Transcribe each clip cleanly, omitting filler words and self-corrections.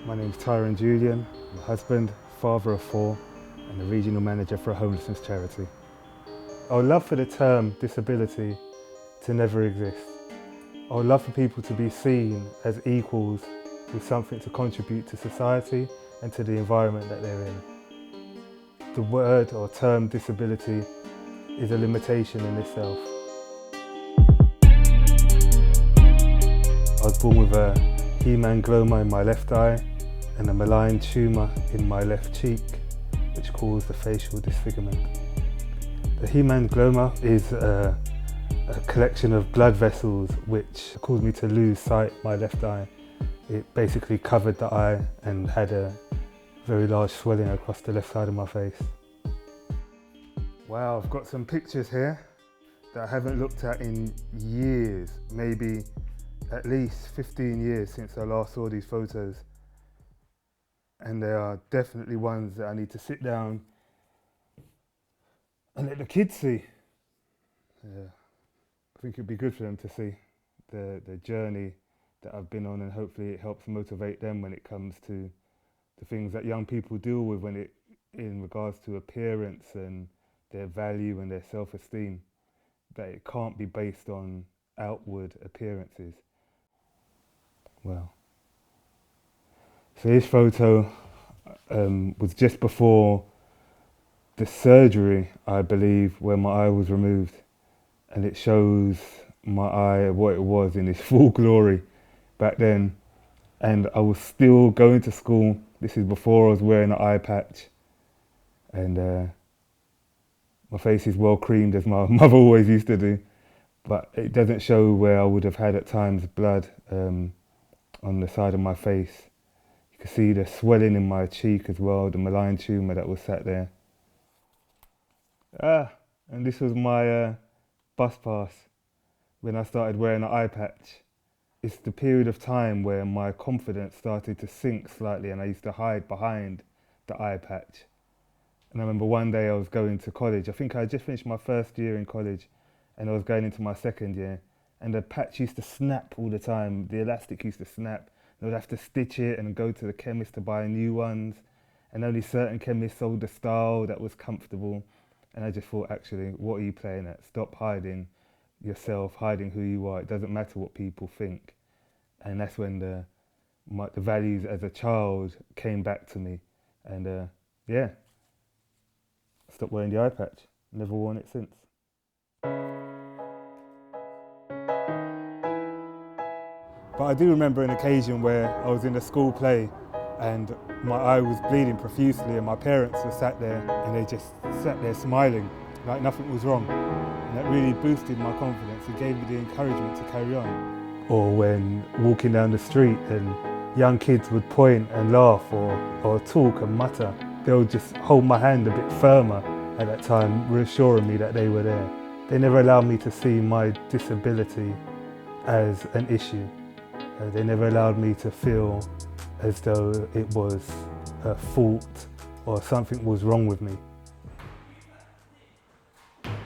My name's Tyron Julian. I'm a husband, father of four, and a regional manager for a homelessness charity. I would love for the term disability to never exist. I would love for people to be seen as equals with something to contribute to society and to the environment that they're in. The word or term disability is a limitation in itself. I was born with a hemangioma in my left eye and a malign tumour in my left cheek, which caused a facial disfigurement. The hemangioma is a collection of blood vessels which caused me to lose sight in my left eye. It basically covered the eye and had a very large swelling across the left side of my face. Wow, I've got some pictures here that I haven't looked at in years, maybe at least 15 years since I last saw these photos. And they are definitely ones that I need to sit down and let the kids see. I think it'd be good for them to see the journey that I've been on, and hopefully it helps motivate them when it comes to the things that young people deal with in regards to appearance and their value and their self-esteem, that it can't be based on outward appearances. Well, so this photo was just before the surgery, I believe, where my eye was removed, and it shows my eye, what it was in its full glory back then. And I was still going to school. This is before I was wearing an eye patch, and my face is well creamed, as my mother always used to do, but it doesn't show where I would have had at times blood on the side of my face. You can see the swelling in my cheek as well, the malign tumour that was sat there. And this was my bus pass when I started wearing an eye patch. It's the period of time where my confidence started to sink slightly, and I used to hide behind the eye patch. And I remember one day I was going to college. I think I had just finished my first year in college and I was going into my second year, and the patch used to snap all the time. The elastic used to snap. I would have to stitch it and go to the chemist to buy new ones, and only certain chemists sold the style that was comfortable. And I just thought, actually, what are you playing at? Stop hiding yourself, hiding who you are. It doesn't matter what people think. And that's when the values as a child came back to me. And yeah, I stopped wearing the eye patch. Never worn it since. But I do remember an occasion where I was in a school play and my eye was bleeding profusely, and my parents were sat there and they just sat there smiling like nothing was wrong. And that really boosted my confidence. It gave me the encouragement to carry on. Or when walking down the street and young kids would point and laugh or talk and mutter, they would just hold my hand a bit firmer at that time, reassuring me that they were there. They never allowed me to see my disability as an issue. They never allowed me to feel as though it was a fault or something was wrong with me.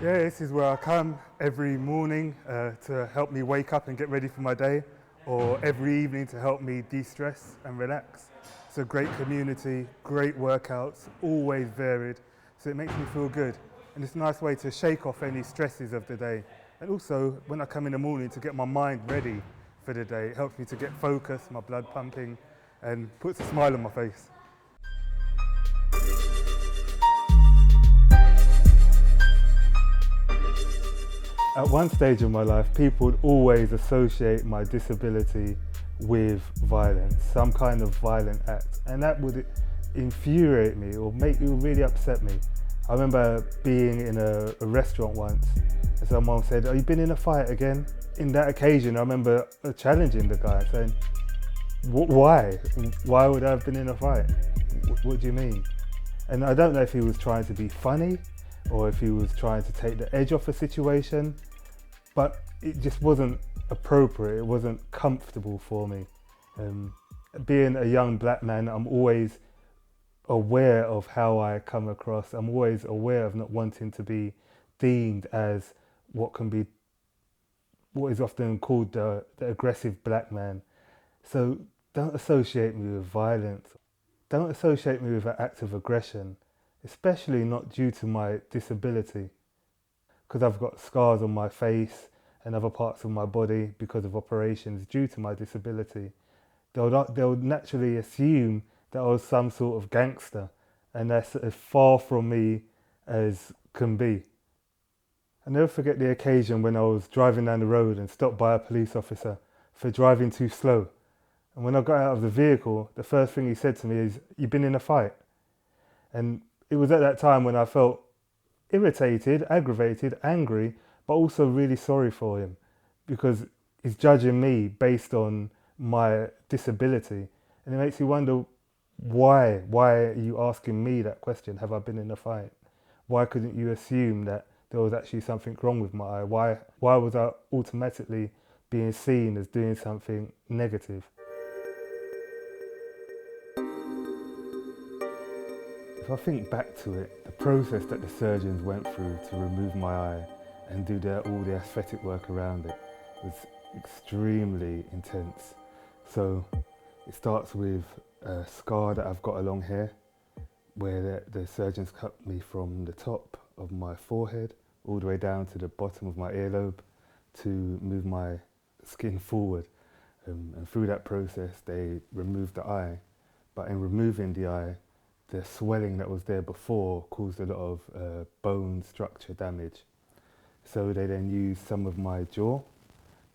Yeah, this is where I come every morning to help me wake up and get ready for my day, or every evening to help me de-stress and relax. It's a great community, great workouts, always varied, so it makes me feel good. And it's a nice way to shake off any stresses of the day. And also, when I come in the morning, to get my mind ready for the day. It helps me to get focused, my blood pumping, and puts a smile on my face. At one stage of my life, people would always associate my disability with violence, some kind of violent act, and that would infuriate me or it would really upset me. I remember being in a restaurant once and someone said, "Have you been in a fight again?" In that occasion, I remember challenging the guy, saying, "Why? Why would I have been in a fight? What do you mean?" And I don't know if he was trying to be funny or if he was trying to take the edge off a situation, but it just wasn't appropriate. It wasn't comfortable for me. Being a young black man, I'm always aware of how I come across. I'm always aware of not wanting to be deemed as what is often called the aggressive black man. So Don't associate me with violence. Don't associate me with an act of aggression, especially not due to my disability, because I've got scars on my face and other parts of my body because of operations due to my disability. They'll naturally assume that I was some sort of gangster, and that's as far from me as can be. I'll never forget the occasion when I was driving down the road and stopped by a police officer for driving too slow. And when I got out of the vehicle, the first thing he said to me is, "You've been in a fight." And it was at that time when I felt irritated, aggravated, angry, but also really sorry for him, because he's judging me based on my disability. And it makes you wonder, why are you asking me that question? Have I been in a fight? Why couldn't you assume that there was actually something wrong with my eye? Why was I automatically being seen as doing something negative? If I think back to it, the process that the surgeons went through to remove my eye and do all the aesthetic work around it was extremely intense. So it starts with a scar that I've got along here, where the surgeons cut me from the top of my forehead all the way down to the bottom of my earlobe to move my skin forward. And through that process, they removed the eye. But in removing the eye, the swelling that was there before caused a lot of bone structure damage. So they then used some of my jaw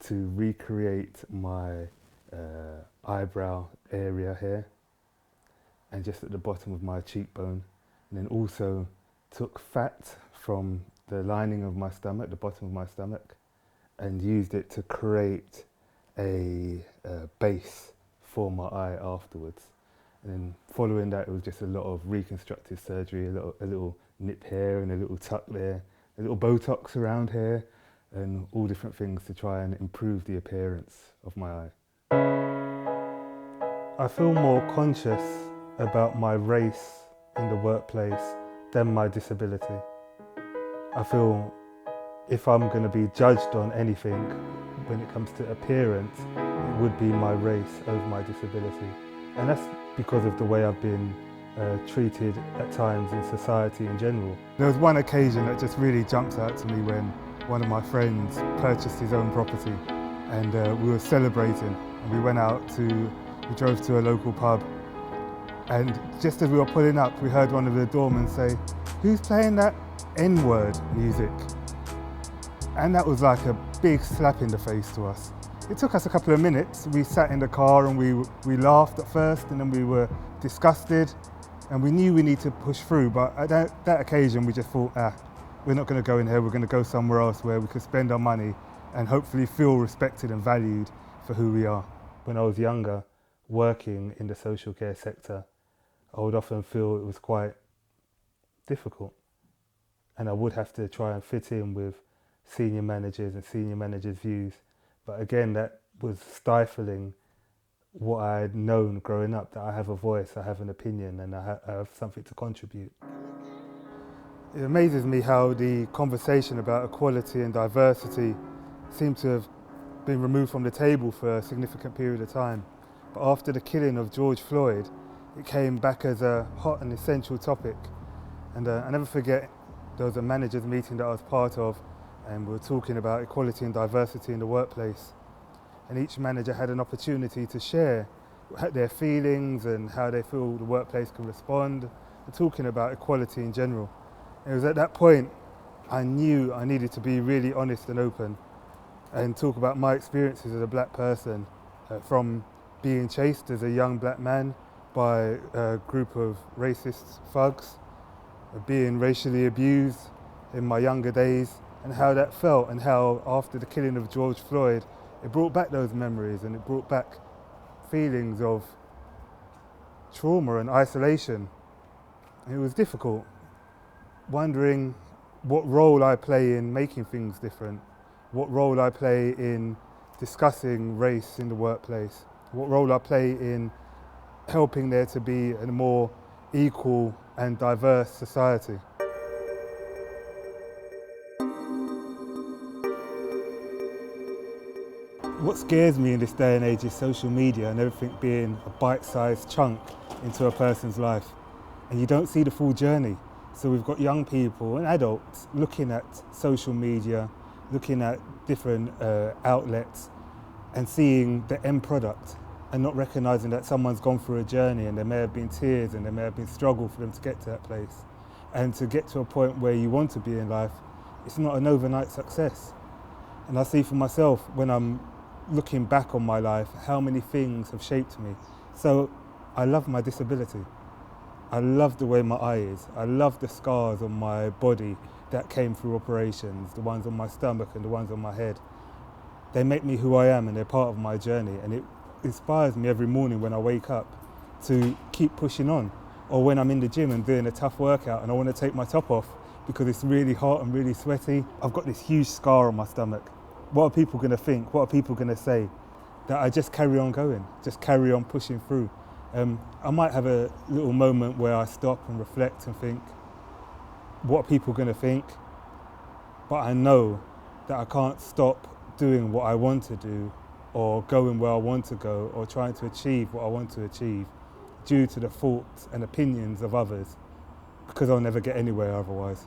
to recreate my eyebrow area here and just at the bottom of my cheekbone, and then also took fat from the lining of my stomach, the bottom of my stomach, and used it to create a base for my eye afterwards. And then following that, it was just a lot of reconstructive surgery, a little nip here and a little tuck there, a little Botox around here, and all different things to try and improve the appearance of my eye. I feel more conscious about my race in the workplace than my disability. I feel if I'm going to be judged on anything when it comes to appearance, it would be my race over my disability. And that's because of the way I've been treated at times in society in general. There was one occasion that just really jumped out to me when one of my friends purchased his own property, and we were celebrating, and we drove to a local pub, and just as we were pulling up, we heard one of the doormen say, "Who's playing that N-word music?" And that was like a big slap in the face to us. It took us a couple of minutes. We sat in the car and we laughed at first, and then we were disgusted, and we knew we needed to push through, but at that occasion we just thought, we're not going to go in here, we're going to go somewhere else where we could spend our money and hopefully feel respected and valued for who we are. When I was younger, working in the social care sector, I would often feel it was quite difficult, and I would have to try and fit in with senior managers and senior managers' views. But again, that was stifling what I had known growing up, that I have a voice, I have an opinion, and I have something to contribute. It amazes me how the conversation about equality and diversity seemed to have been removed from the table for a significant period of time. But after the killing of George Floyd, it came back as a hot and essential topic. And I never forget, there was a managers meeting that I was part of, and we were talking about equality and diversity in the workplace. And each manager had an opportunity to share their feelings and how they feel the workplace can respond, and talking about equality in general. And it was at that point I knew I needed to be really honest and open and talk about my experiences as a black person, from being chased as a young black man by a group of racist thugs, being racially abused in my younger days, and how that felt, and how after the killing of George Floyd, it brought back those memories, and it brought back feelings of trauma and isolation. And it was difficult, wondering what role I play in making things different, what role I play in discussing race in the workplace, what role I play in helping there to be a more equal and diverse society. What scares me in this day and age is social media and everything being a bite-sized chunk into a person's life. And you don't see the full journey. So we've got young people and adults looking at social media, looking at different outlets and seeing the end product and not recognising that someone's gone through a journey and there may have been tears and there may have been struggle for them to get to that place. And to get to a point where you want to be in life, it's not an overnight success. And I see for myself when I'm looking back on my life, how many things have shaped me. So I love my disability. I love the way my eye is. I love the scars on my body that came through operations, the ones on my stomach and the ones on my head. They make me who I am and they're part of my journey, and it inspires me every morning when I wake up to keep pushing on. Or when I'm in the gym and doing a tough workout and I want to take my top off because it's really hot and really sweaty. I've got this huge scar on my stomach. What are people going to think? What are people going to say? That I just carry on going, just carry on pushing through. I might have a little moment where I stop and reflect and think, what are people going to think? But I know that I can't stop doing what I want to do or going where I want to go or trying to achieve what I want to achieve due to the thoughts and opinions of others, because I'll never get anywhere otherwise.